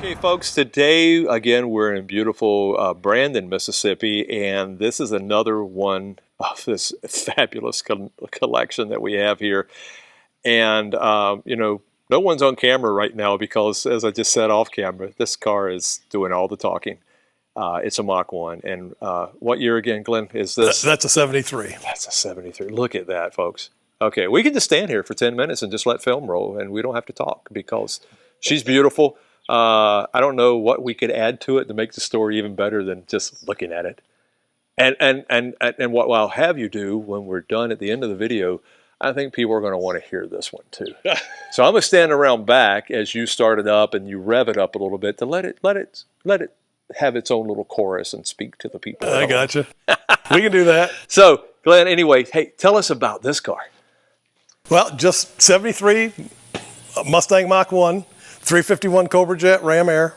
Okay, folks, today, again, we're in beautiful Brandon, Mississippi, and this is another one of this fabulous collection that we have here. And, you know, no one's on camera right now because, as I just said off camera, this car is doing all the talking. It's a Mach 1. And what year again, Glenn, is this? That's a 73. That's a 73. Look at that, folks. Okay, we can just stand here for 10 minutes and just let film roll, and we don't have to talk because she's beautiful. I don't know what we could add to it to make the story even better than just looking at it. And what I'll have you do when we're done at the end of the video, I think people are going to want to hear this one too. So I'm going to stand around back as you start it up and you rev it up a little bit to let it have its own little chorus and speak to the people. I gotcha. We can do that. So Glenn, anyway, hey, tell us about this car. Well, just 73 Mustang Mach 1. 351 Cobra Jet Ram Air.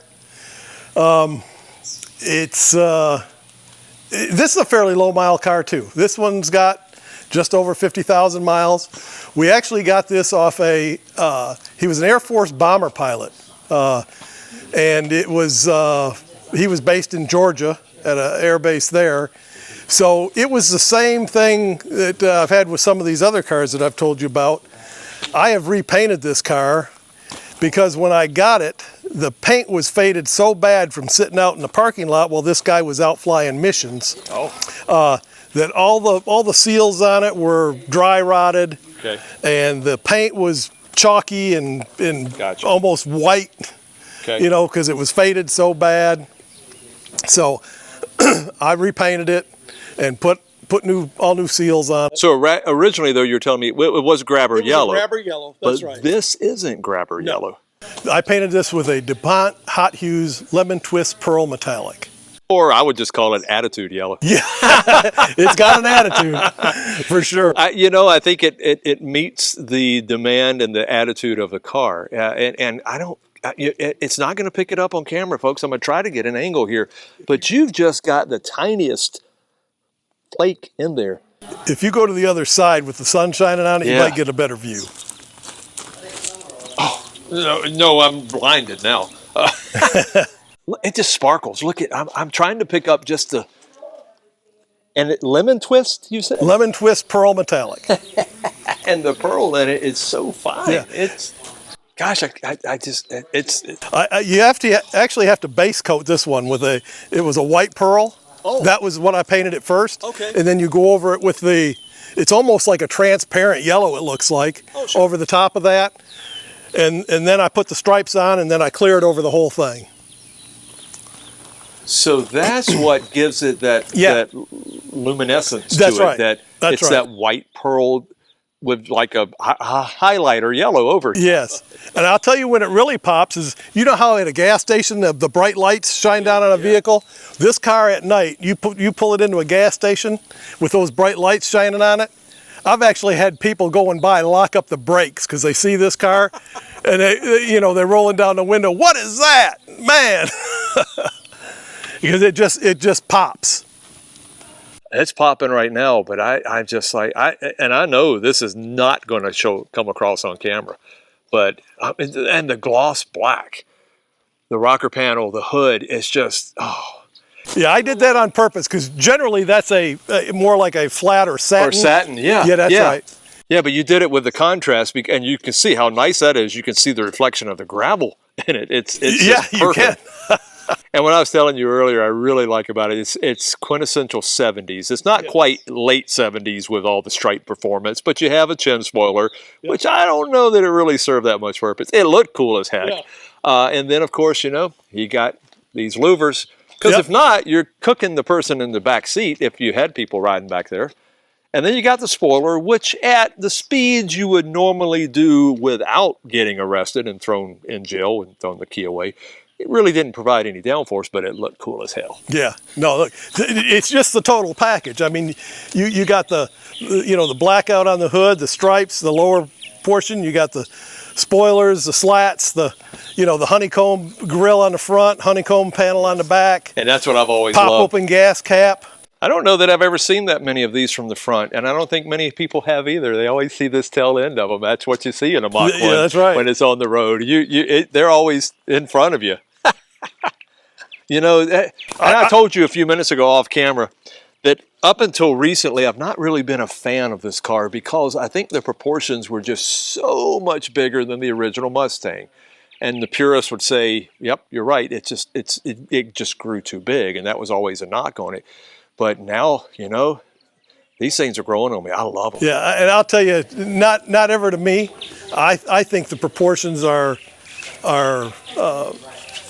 This is a fairly low mile car too. This one's got just over 50,000 miles. We actually got this off he was an Air Force bomber pilot. And it was, he was based in Georgia at an air base there. So it was the same thing that I've had with some of these other cars that I've told you about. I have repainted this car because when I got it, the paint was faded so bad from sitting out in the parking lot while this guy was out flying missions. That all the seals on it were dry rotted. Okay. And the paint was chalky and Gotcha. Almost white. Okay. You know, because it was faded so bad. So I repainted it and put all new seals on it. So originally, though, you were telling me it was grabber yellow. Grabber yellow, that's but right. This isn't grabber yellow. I painted this with a DuPont Hot Hues Lemon Twist Pearl Metallic. Or I would just call it attitude yellow. Yeah, it's got an attitude, for sure. I think it meets the demand and the attitude of the car. And I don't, it's not going to pick it up on camera, folks. I'm going to try to get an angle here. But you've just got the tiniest flake in there. If you go to the other side with the sun shining on it, you might get a better view. Oh, no, I'm blinded now. It just sparkles. Look at, I'm trying to pick up just the, and lemon twist, you said? Lemon Twist Pearl Metallic. And the pearl in it is so fine. Yeah. It's, gosh, You actually have to base coat this one with it was a white pearl. Oh. That was what I painted it first. Okay. And then you go over it with it's almost like a transparent yellow, it looks like, over the top of that. And then I put the stripes on and then I clear it over the whole thing. So that's what gives it that luminescence to That's it. right. That's right. That white pearl with like a highlighter yellow over it. Yes. And I'll tell you when it really pops is, you know how at a gas station the bright lights shine down on a vehicle? This car at night, you pull it into a gas station with those bright lights shining on it. I've actually had people going by and lock up the brakes because they see this car and they're rolling down the window. What is that? Man. Because it just pops. It's popping right now, but I just like, and I know this is not going to come across on camera, but, and the gloss black, the rocker panel, the hood, it's just, oh. Yeah, I did that on purpose because generally that's more like a flat or satin. Or satin, yeah. Yeah, that's right. Yeah, but you did it with the contrast, and you can see how nice that is. You can see the reflection of the gravel in it. It's just perfect. You can. And what I was telling you earlier, I really like about it, it's quintessential 70s. It's not quite late 70s with all the stripe performance, but you have a chin spoiler, which I don't know that it really served that much purpose. It looked cool as heck. Yeah. And then, of course, you got these louvers. Because if not, you're cooking the person in the back seat if you had people riding back there. And then you got the spoiler, which at the speeds you would normally do without getting arrested and thrown in jail and thrown the key away. It really didn't provide any downforce, but it looked cool as hell. Yeah, no, look, it's just the total package. I mean, you got the blackout on the hood, the stripes, the lower portion. You got the spoilers, the slats, the honeycomb grill on the front, honeycomb panel on the back. And that's what I've always loved. Pop open gas cap. I don't know that I've ever seen that many of these from the front, and I don't think many people have either. They always see this tail end of them. That's what you see in a Mach 1 that's right. when it's on the road. They're always in front of you. You know, and I told you a few minutes ago off camera that up until recently, I've not really been a fan of this car because I think the proportions were just so much bigger than the original Mustang. And the purists would say, "Yep, you're right. It just grew too big," and that was always a knock on it. But now, you know, these things are growing on me. I love them. Yeah, and I'll tell you, not ever to me. I think the proportions are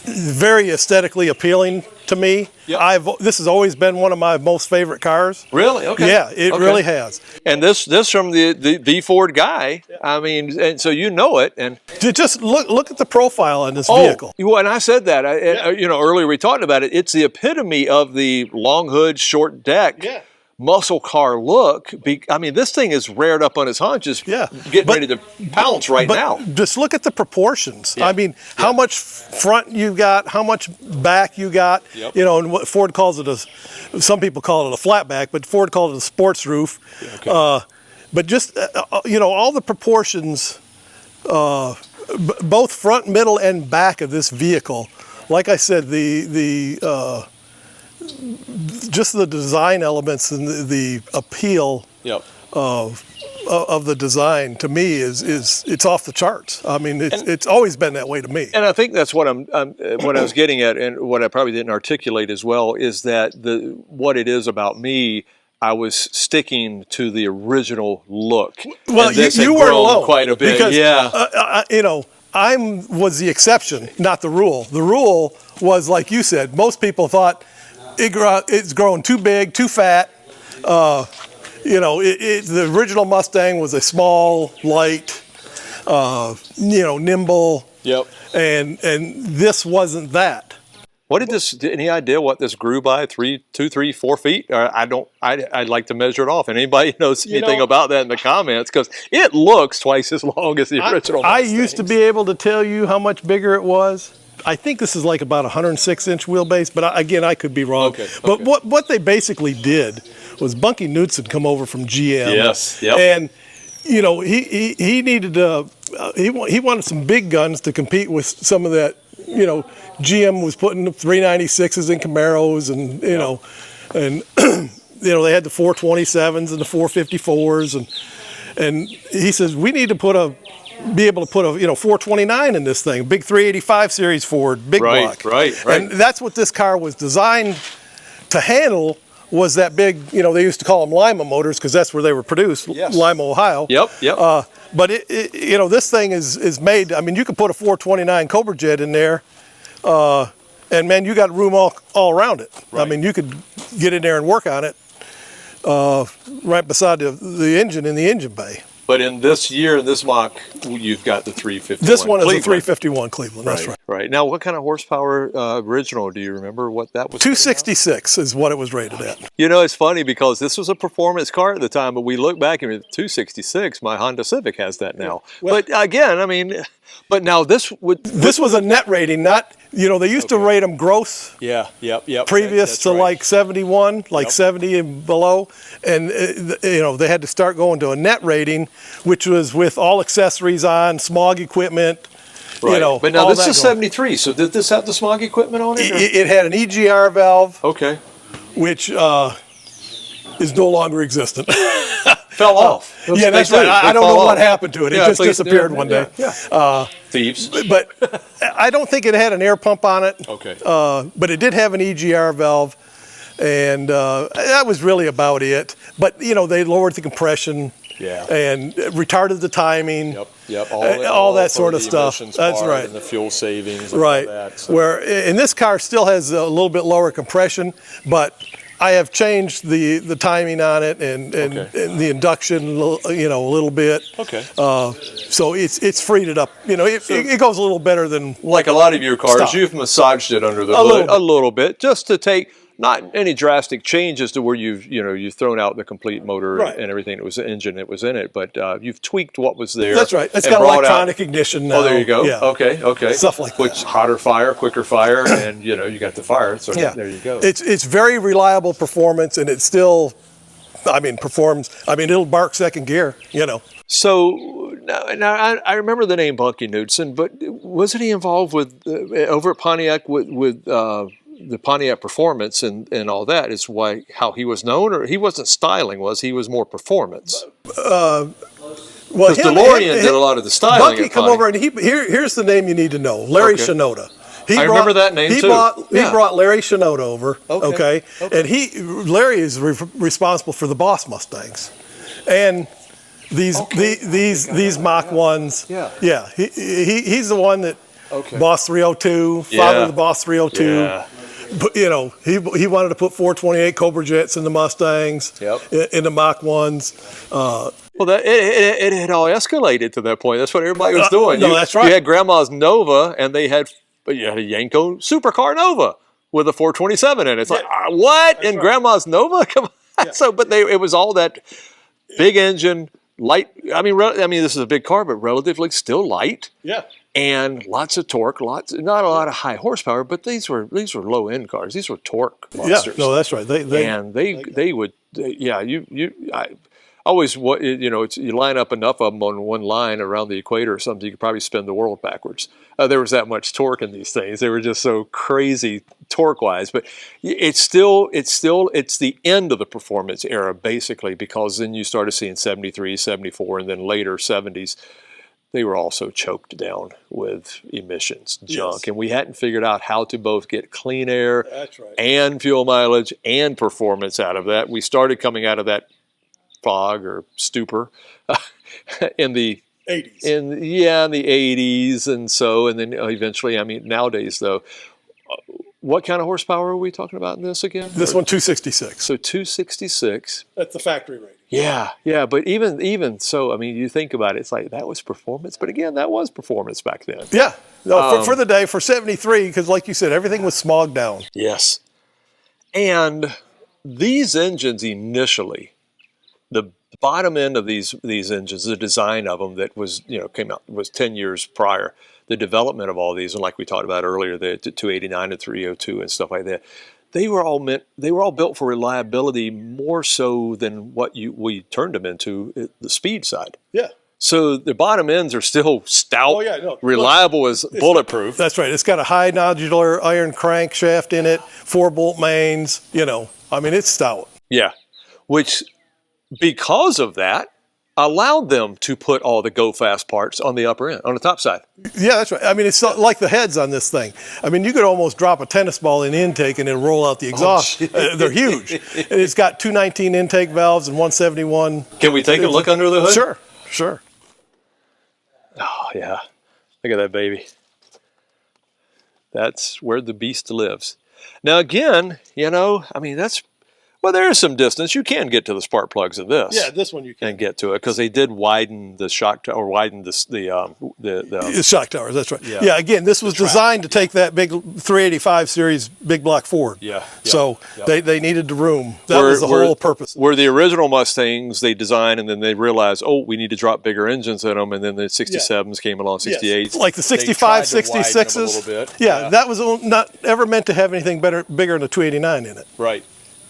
very aesthetically appealing to me. Yep. This has always been one of my most favorite cars. Really? Okay. Yeah, it really has. And this from the Ford guy. Yeah. I mean, and so you know it. And just look at the profile on this vehicle. Well, and I said that. You know, earlier we talked about it. It's the epitome of the long hood, short deck. Yeah. Muscle car look. I mean, this thing is reared up on its haunches, getting ready to pounce now. Just look at the proportions. Yeah. I mean, how much front you got, how much back you got. Yep. You know, and what Ford calls it some people call it a flat back, but Ford called it a sports roof. Okay. But just you know, all the proportions, both front, middle, and back of this vehicle. Like I said, just the design elements and the appeal of the design to me is it's off the charts. I mean, it's always been that way to me. And I think that's what what I was getting at, and what I probably didn't articulate as well is that what it is about me. I was sticking to the original look. Well, you weren't alone quite a bit. Because, you know, I was the exception, not the rule. The rule was, like you said, most people thought it's growing too big, too fat. You know, the original Mustang was a small, light, you know, nimble. Yep. And this wasn't that. What did this? Any idea what this grew by? 2, 3, 4 feet? I'd like to measure it off. And anybody knows anything about that in the comments, because it looks twice as long as the original. I used to be able to tell you how much bigger it was. I think this is like about 106-inch wheelbase, but again, I could be wrong. Okay. But what they basically did was Bunky Knudsen come over from GM. Yes. Yep. And you know, he needed to. He wanted some big guns to compete with some of that. You know, GM was putting the 396s in Camaros, and you know, and you know, they had the 427s and the 454s, and he says we need to be able to put a 429 in this thing, big 385 series Ford, big block. Right. And that's what this car was designed to handle. Was that big? You know, they used to call them Lima motors because that's where they were produced, Lima, Ohio. Yep. But you know, this thing is made. I mean, you could put a 429 Cobra Jet in there, and man, you got room all around it. Right. I mean, you could get in there and work on it right beside the engine in the engine bay. But in this year, in this Mach, you've got the 351. This one Cleveland. is a 351 Cleveland. That's right. Right. Now, what kind of horsepower original? Do you remember what that was? 266 is what it was rated at. You know, it's funny because this was a performance car at the time, but we look back and 266. My Honda Civic has that now. Well, but again, I mean, but now this was a net rating, not. You know, they used to rate them gross. Yep. Previous to like 71, like 70 and below, and you know, they had to start going to a net rating, which was with all accessories on, smog equipment. Right. You know, but now this is 73. So did this have the smog equipment on it? It had an EGR valve. Okay. Which is no longer existent. Fell off. Yeah, that's right. I don't know what happened to it. It just disappeared one day. Yeah. Thieves. But I don't think it had an air pump on it. Okay. But it did have an EGR valve, and that was really about it. But you know, they lowered the compression. Yeah. And retarded the timing. Yep. All that sort of stuff. That's right. And the fuel savings. And right. All that, so. Where in this car still has a little bit lower compression, but I have changed the timing on it and the induction, you know, a little bit. Okay. So it's freed it up. You know, it goes a little better than like a lot of your cars. You've massaged it under the hood a little bit, just to take not any drastic changes to where you've thrown out the complete motor and everything. It was the engine that was in it, but you've tweaked what was there. That's right. It's got electronic ignition now. Oh, there you go. Yeah. Okay. Stuff like that. Which hotter fire, quicker fire, and you got the fire. So there you go. It's very reliable performance, and it still, performs. It'll bark second gear. You know. So Now I remember the name Bucky Knudsen, but wasn't he involved with over at Pontiac with the Pontiac Performance and all that? Is how he was known, or he wasn't styling? He was more performance? Well, because DeLorean did a lot of the styling. Bucky come over, and here's the name you need to know: Larry Shinoda. I remember that name too. He brought Larry Shinoda over. Okay. And Larry is responsible for the Boss Mustangs, and these Mach 1s. Yeah. He's the one that Boss 302, father of the Boss 302. Yeah. But, you know, he wanted to put 428 Cobra jets in the Mustangs, in the Mach 1s. Well, it had all escalated to that point. That's what everybody was doing. No, that's right. You had Grandma's Nova, and you had a Yanko supercar Nova with a 427 in it. It's like, what? In Grandma's Nova? Come on. So, but it was all that big engine, light. I mean, this is a big car, but relatively still light. Yeah. And lots of torque, not a lot of high horsepower, but these were low end cars. These were torque monsters. Yeah, no, that's right. They would. I always, you line up enough of them on one line around the equator or something, you could probably spin the world backwards. There was that much torque in these things. They were just so crazy torque wise. But it's the end of the performance era basically, because then you started seeing 73, 74, and then later 70s. They were also choked down with emissions, junk. And we hadn't figured out how to both get clean air and fuel mileage and performance out of that. We started coming out of that fog or stupor in the 80s. In the 80s. And then eventually, nowadays though, what kind of horsepower are we talking about in this again? This one, 266. So 266. That's the factory rating. Yeah, but even so, you think about it, it's like that was performance, but again, that was performance back then. Yeah, no, for the day, for 73, because like you said, everything was smogged down. Yes, and these engines initially, the bottom end of these engines, the design of them that was came out was 10 years prior. The development of all these, and like we talked about earlier, the 289 and 302 and stuff like that. They were all built for reliability more so than what we turned them into the speed side. Yeah. So the bottom ends are still stout, reliable as bulletproof. That's right. It's got a high nodular iron crankshaft in it, 4-bolt mains. It's stout. Yeah, which because of that allowed them to put all the go fast parts on the upper end, on the top side. Yeah, that's right. It's like the heads on this thing. You could almost drop a tennis ball in intake and then roll out the exhaust. They're huge. And it's got 219 intake valves and 171. Can we take a look under the hood? Sure. Oh, yeah. Look at that baby. That's where the beast lives. Now, again, that's... Well, there is some distance. You can get to the spark plugs of this. Yeah, this one you can. And get to it, because they did widen the shock or widen the shock towers. That's right. Yeah. Again, this was designed to take that big 385 series big block Ford. So they needed the room. That was the whole purpose. Where the original Mustangs they designed, and then they realized, we need to drop bigger engines in them, and then the 67s came along, 68s. Like the 65, 66s. Yeah, that was not ever meant to have anything bigger than a 289 in it. Right.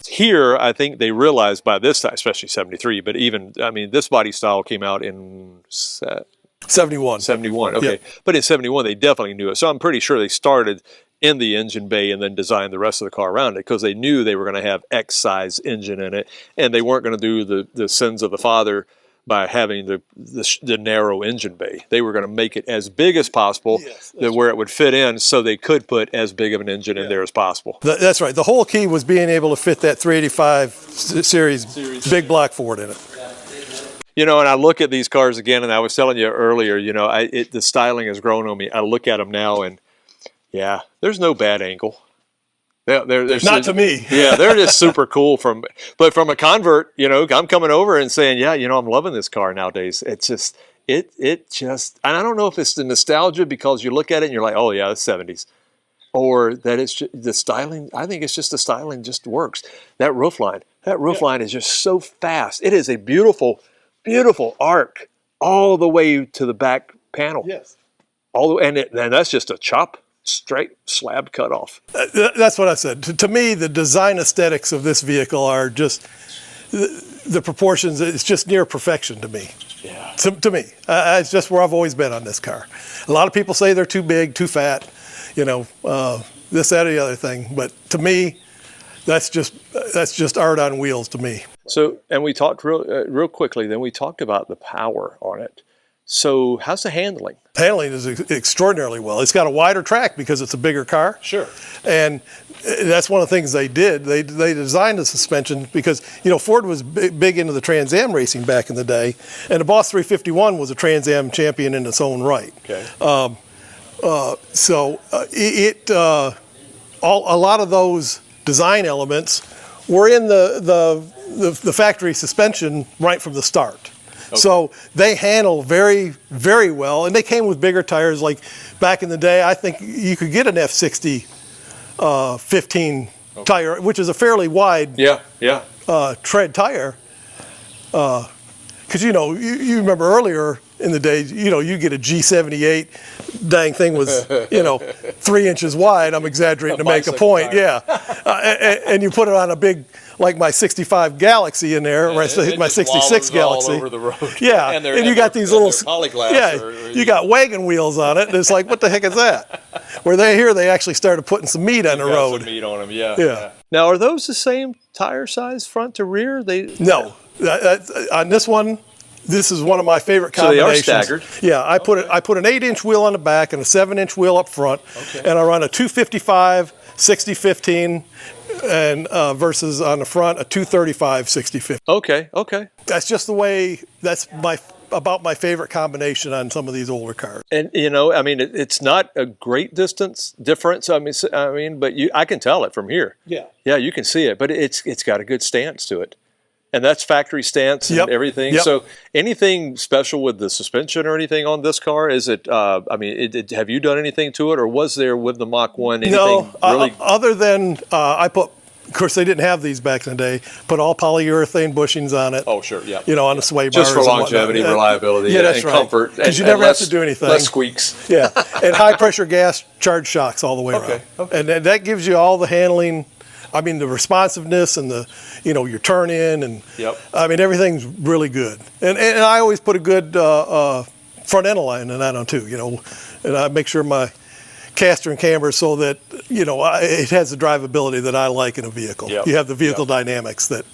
Here, I think they realized by this time, especially 73, but even, this body style came out in 71. 71, okay. Yeah. But in 71, they definitely knew it. So I'm pretty sure they started in the engine bay and then designed the rest of the car around it, because they knew they were going to have X size engine in it, and they weren't going to do the sins of the father by having the narrow engine bay. They were going to make it as big as possible, where it would fit in, so they could put as big of an engine in there as possible. That's right. The whole key was being able to fit that 385 series big block Ford in it. And I look at these cars again, and I was telling you earlier, the styling has grown on me. I look at them now, and there's no bad angle. They're not to me. Yeah, they're just super cool. But from a convert, I'm coming over and saying, I'm loving this car nowadays. It's just, and I don't know if it's the nostalgia, because you look at it and you're like, oh yeah, it's 70s, or that it's just the styling. I think it's just the styling just works. That roof line is just so fast. It is a beautiful, beautiful arc all the way to the back panel. Yes. And that's just a straight slab cutoff. That's what I said. To me, the design aesthetics of this vehicle are just the proportions, it's just near perfection to me. Yeah. To me, it's just where I've always been on this car. A lot of people say they're too big, too fat, this, that, or the other thing. But to me, that's just art on wheels to me. So, and we talked real quickly, then we talked about the power on it. So how's the handling? Handling is extraordinarily well. It's got a wider track because it's a bigger car. Sure. And that's one of the things they did. They designed the suspension because, Ford was big into the Trans Am racing back in the day. And the Boss 351 was a Trans Am champion in its own right. Okay. A lot of those design elements were in the factory suspension right from the start. Okay. So they handle very, very well, and they came with bigger tires. Like back in the day, I think you could get an F60 15 tire, which is a fairly wide tread tire. Because you remember earlier in the day, you get a G78, dang thing was 3 inches wide. I'm exaggerating to make a point, tire. and you put it on a big, like my 65 Galaxy in there, or my 66 Galaxy. All over the road. Yeah, and you got these little polyglass. Yeah, you got wagon wheels on it. And it's like, what the heck is that? Where they actually started putting some meat on the road. Some meat on them, yeah. Now, are those the same tire size front to rear? No, on this one. This is one of my favorite combinations. So they are staggered. Yeah, I put an 8-inch wheel on the back and a 7-inch wheel up front, and I run a 255 60-15, and versus on the front a 235 60-15. Okay. That's just the way. That's about my favorite combination on some of these older cars. And it's not a great distance difference. But I can tell it from here. Yeah, you can see it, but it's got a good stance to it. And that's factory stance and everything. Yep. So anything special with the suspension or anything on this car? Is it, have you done anything to it, or was there with the Mach 1 anything really? Other than I put, of course they didn't have these back in the day, put all polyurethane bushings on it. Oh, sure, yeah. On the sway bars. Just for longevity, reliability, and comfort. Because you never have to do anything. Less squeaks. Yeah, and high pressure gas charge shocks all the way around. Okay. And that gives you all the handling. The responsiveness and your turn in and everything's really good. And I always put a good front end line in that on too, and I make sure my caster and camber so that, it has the drivability that I like in a vehicle. Yep. You have the vehicle dynamics that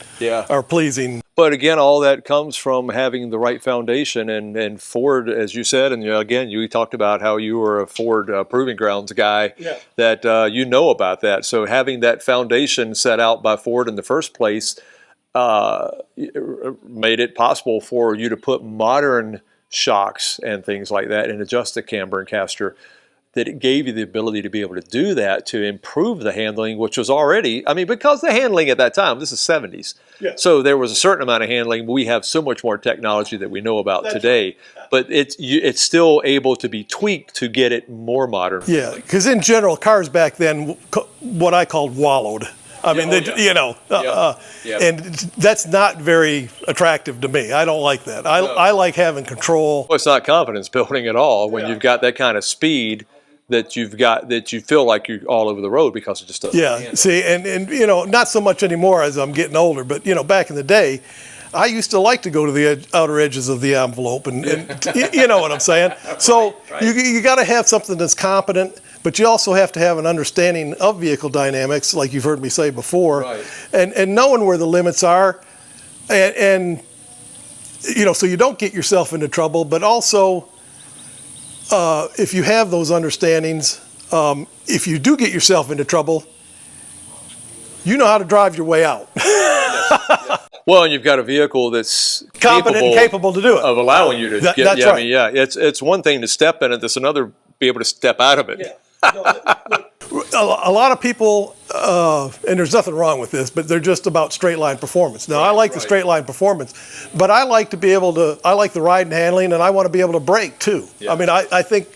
are pleasing. But again, all that comes from having the right foundation, and Ford, as you said, and again, you talked about how you were a Ford Proving Grounds guy, that about that. So having that foundation set out by Ford in the first place made it possible for you to put modern shocks and things like that and adjust the camber and caster, that it gave you the ability to be able to do that, to improve the handling, which was already, because the handling at that time, this is 70s. Yeah. So there was a certain amount of handling. We have so much more technology that we know about today, but it's still able to be tweaked to get it more modern. Yeah, because in general, cars back then, what I called wallowed. And that's not very attractive to me. I don't like that. I like having control. Well, it's not confidence building at all when you've got that kind of speed that you feel like you're all over the road because it just doesn't. Yeah, see, and not so much anymore as I'm getting older, but back in the day, I used to like to go to the outer edges of the envelope, and you know what I'm saying. So right. You got to have something that's competent, but you also have to have an understanding of vehicle dynamics, like you've heard me say before, right. and knowing where the limits are, and so you don't get yourself into trouble, but also. If you have those understandings, if you do get yourself into trouble, you know how to drive your way out. Yes. Well, and you've got a vehicle that's competent and capable to do it. Of allowing you to get. That's right. It's one thing to step in it. It's another be able to step out of it. Yeah. A lot of people, and there's nothing wrong with this, but they're just about straight line performance. Now, I like the straight line performance, but I like to be able to, I like the ride and handling, and I want to be able to brake too. Yeah. I think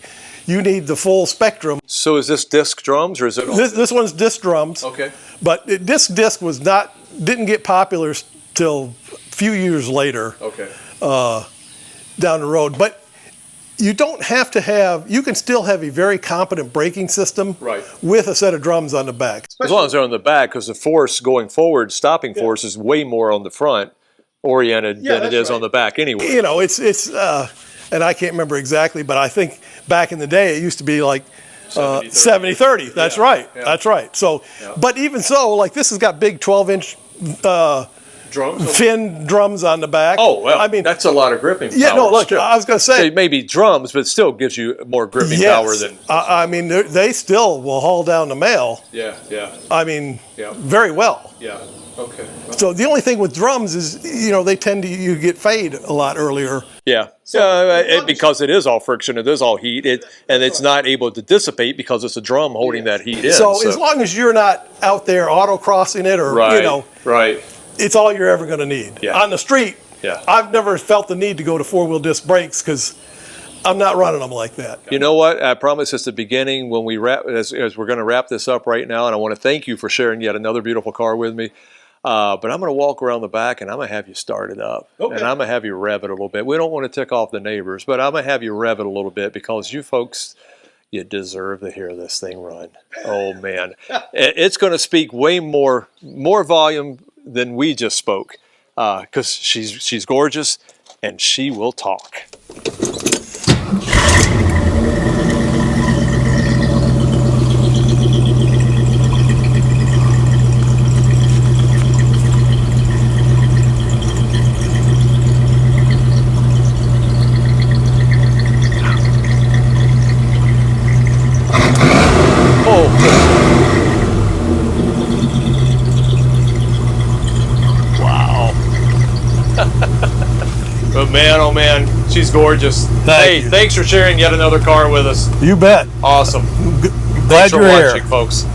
you need the full spectrum. So is this disc drums, or is it? This one's disc drums. Okay. But disc didn't get popular till a few years later. Okay. Down the road. But you don't have to have, you can still have a very competent braking system Right. with a set of drums on the back. As long as they're on the back, because the force going forward, stopping force is way more on the front oriented than it is on the back anyway. You know, it's and I can't remember exactly, but I think back in the day it used to be like 70-30. That's right. Yeah. That's right. So, but even so, like this has got big 12-inch Drums? fin drums on the back. Oh, well, I mean, that's a lot of gripping power. yeah, no, look, still. I was going to say. It may be drums, but it still gives you more gripping Yes. power than... I mean, they still will haul down the mail. Yeah, yeah, I mean, Yeah. very well. yeah. Okay. So the only thing with drums is, you know, they tend to, you get fade a lot earlier. Yeah, because it is all friction, it is all heat, and it's not able to dissipate because it's a drum holding that heat in. So as long as you're not out there autocrossing it or, right, you know, right. it's all you're ever going to need. Yeah. On the street, Yeah. I've never felt the need to go to four-wheel disc brakes because I'm not running them like that. You know what? I promise it's the beginning when we wrap, as we're going to wrap this up right now, and I want to thank you for sharing yet another beautiful car with me. But I'm going to walk around the back and I'm going to have you start it up. Okay. And I'm going to have you rev it a little bit. We don't want to tick off the neighbors, but I'm going to have you rev it a little bit because you folks, you deserve to hear this thing run. Oh, man. It's going to speak way more volume than we just spoke because she's gorgeous and she will talk. But man, oh man, she's gorgeous. Thank you. Thanks for sharing yet another car with us. You bet. Awesome. Glad Thanks for you're here. watching, folks.